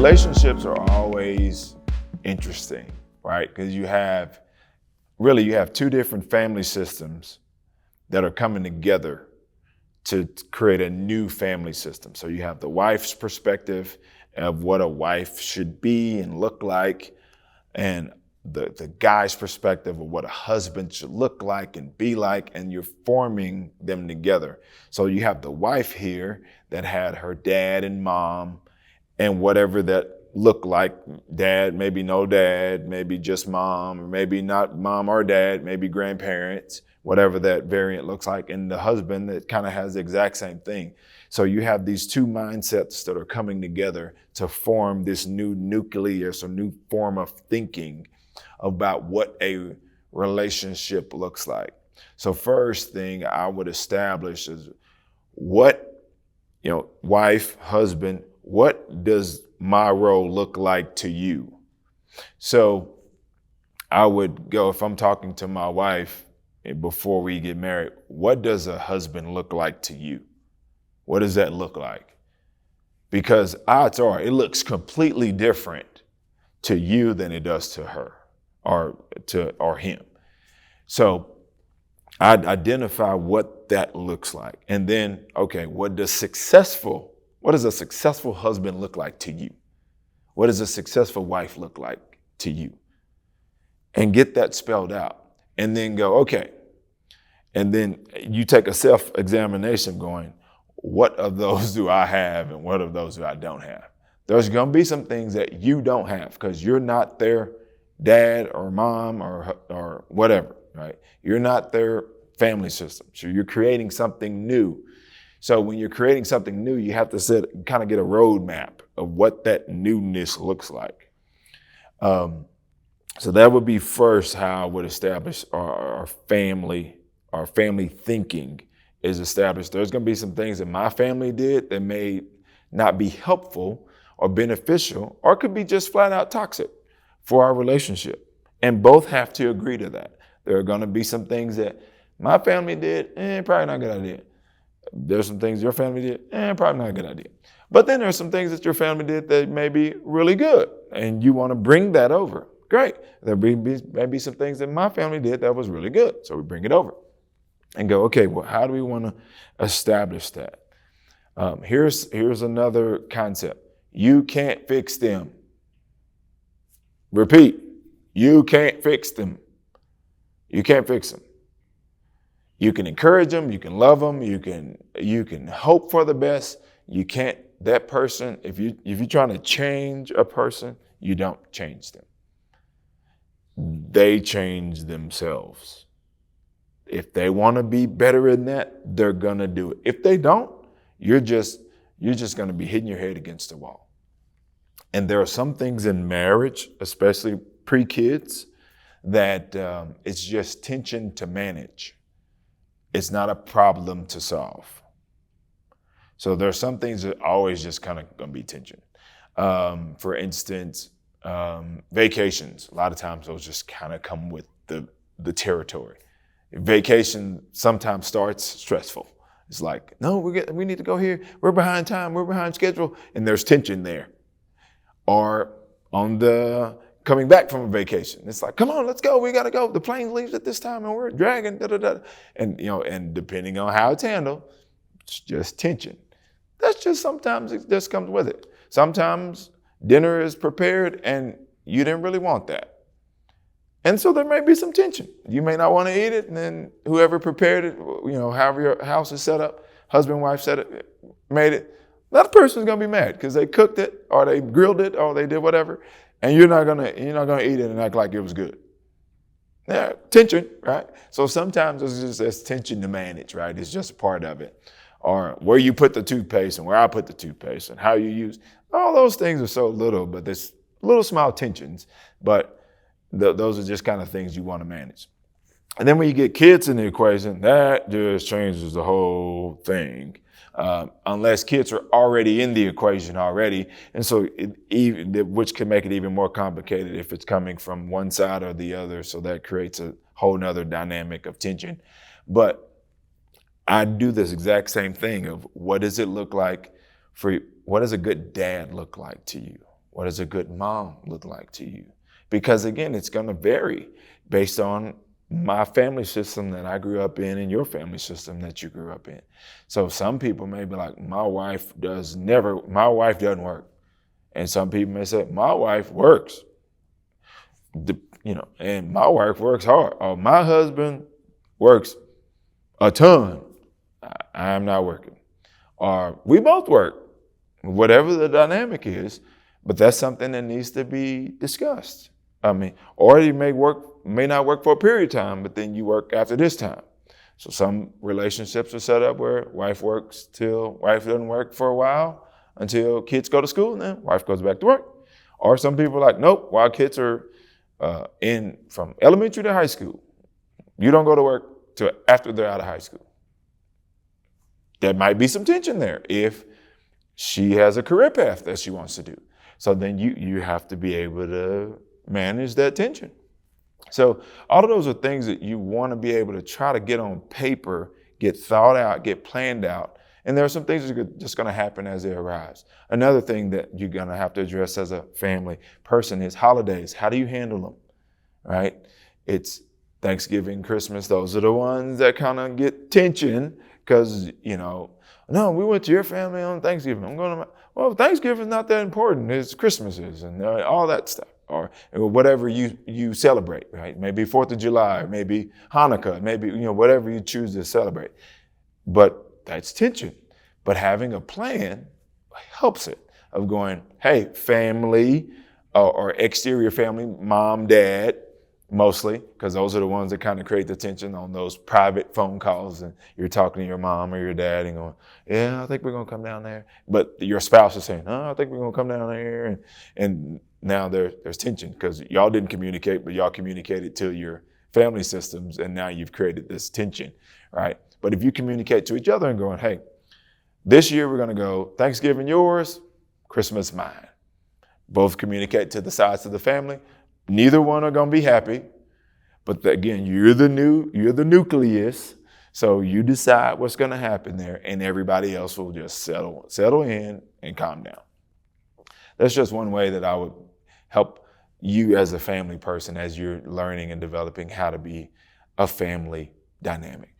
relationships are always interesting, right? Because you have two different family systems that are coming together to create a new family system. So you have the wife's perspective of what a wife should be and look like, and the guy's perspective of what a husband should look like and be like, and you're forming them together. So you have the wife here that had her dad and mom and whatever that looked like. Dad, maybe no dad, maybe just mom, or maybe not mom or dad, maybe grandparents, whatever that variant looks like. And the husband that kind of has the exact same thing. So you have these two mindsets that are coming together to form this new nucleus or new form of thinking about what a relationship looks like. So first thing I would establish is what, wife, husband, what does my role look like to you? So I would go, if I'm talking to my wife before we get married, what does a husband look like to you? What does that look like? Because odds are it looks completely different to you than it does to her or him. So I'd identify what that looks like. And then, okay, what does a successful husband look like to you? What does a successful wife look like to you? And get that spelled out. And then go, okay. And then you take a self-examination going, what of those do I have and what of those do I don't have? There's going to be some things that you don't have because you're not their dad or mom or whatever, right? You're not their family system. So you're creating something new. So when you're creating something new, you have to kind of get a roadmap of what that newness looks like. So that would be first how I would establish our family thinking is established. There's going to be some things that my family did that may not be helpful or beneficial, or could be just flat out toxic for our relationship. And both have to agree to that. There are going to be some things that my family did, probably not a good idea. There's some things your family did, probably not a good idea. But then there's some things that your family did that may be really good, and you want to bring that over. Great. There may be some things that my family did that was really good, so we bring it over and go, okay, well, how do we want to establish that? Here's another concept. You can't fix them. Repeat, you can't fix them. You can't fix them. You can encourage them, you can love them, you can hope for the best. You can't, that person, if you're trying to change a person, you don't change them. They change themselves. If they want to be better in that, they're gonna do it. If they don't, you're just gonna be hitting your head against the wall. And there are some things in marriage, especially pre-kids, that it's just tension to manage. It's not a problem to solve. So there are some things that are always just kind of gonna be tension. For instance, vacations. A lot of times those just kind of come with the territory. Vacation sometimes starts stressful. It's like, no, we need to go here. We're behind time. We're behind schedule. And there's tension there. Or on the coming back from a vacation, it's like, come on, let's go. We got to go. The plane leaves at this time and we're dragging, And, and depending on how it's handled, it's just tension. That's just sometimes it just comes with it. Sometimes dinner is prepared and you didn't really want that. And so there may be some tension. You may not want to eat it, and then whoever prepared it, however your house is set up, husband, wife made it, that person's gonna be mad because they cooked it or they grilled it or they did whatever, and you're not gonna eat it and act like it was good. Yeah, tension, right? So sometimes there's tension to manage, right? It's just a part of it. Or where you put the toothpaste and where I put the toothpaste and how you use, all those things are so little, but there's little small tensions, but those are just kind of things you want to manage. And then when you get kids in the equation, that just changes the whole thing. Unless kids are already in the equation already. And so which can make it even more complicated if it's coming from one side or the other. So that creates a whole nother dynamic of tension. But I do this exact same thing of what does it look like what does a good dad look like to you? What does a good mom look like to you? Because again, it's going to vary based on my family system that I grew up in and your family system that you grew up in. So some people may be like, my wife doesn't work. And some people may say, my wife works. And my wife works hard. Or my husband works a ton. I'm not working. Or we both work. Whatever the dynamic is, but that's something that needs to be discussed. Or you may not work for a period of time, but then you work after this time. So some relationships are set up where wife doesn't work for a while until kids go to school, and then wife goes back to work. Or some people are like, nope, while kids are from elementary to high school, you don't go to work till after they're out of high school. There might be some tension there if she has a career path that she wants to do. So then you have to be able to manage that tension. So all of those are things that you want to be able to try to get on paper, get thought out, get planned out. And there are some things that are just going to happen as they arise. Another thing that you're going to have to address as a family person is holidays. How do you handle them, right? It's Thanksgiving, Christmas. Those are the ones that kind of get tension because, no, we went to your family on Thanksgiving. Thanksgiving's not that important. It's Christmas is and all that stuff. Or whatever you celebrate, right? Maybe 4th of July, maybe Hanukkah, maybe, whatever you choose to celebrate. But that's tension. But having a plan helps it of going, hey, family or exterior family, mom, dad, mostly, because those are the ones that kind of create the tension on those private phone calls and you're talking to your mom or your dad and going, yeah, I think we're going to come down there. But your spouse is saying, I think we're going to come down there. And now there's tension because y'all didn't communicate, but y'all communicated to your family systems and now you've created this tension, right? But if you communicate to each other and going, hey, this year we're going to go Thanksgiving yours, Christmas mine. Both communicate to the sides of the family. Neither one are going to be happy, but again, you're the nucleus, so you decide what's going to happen there, and everybody else will just settle in and calm down. That's just one way that I would help you as a family person as you're learning and developing how to be a family dynamic.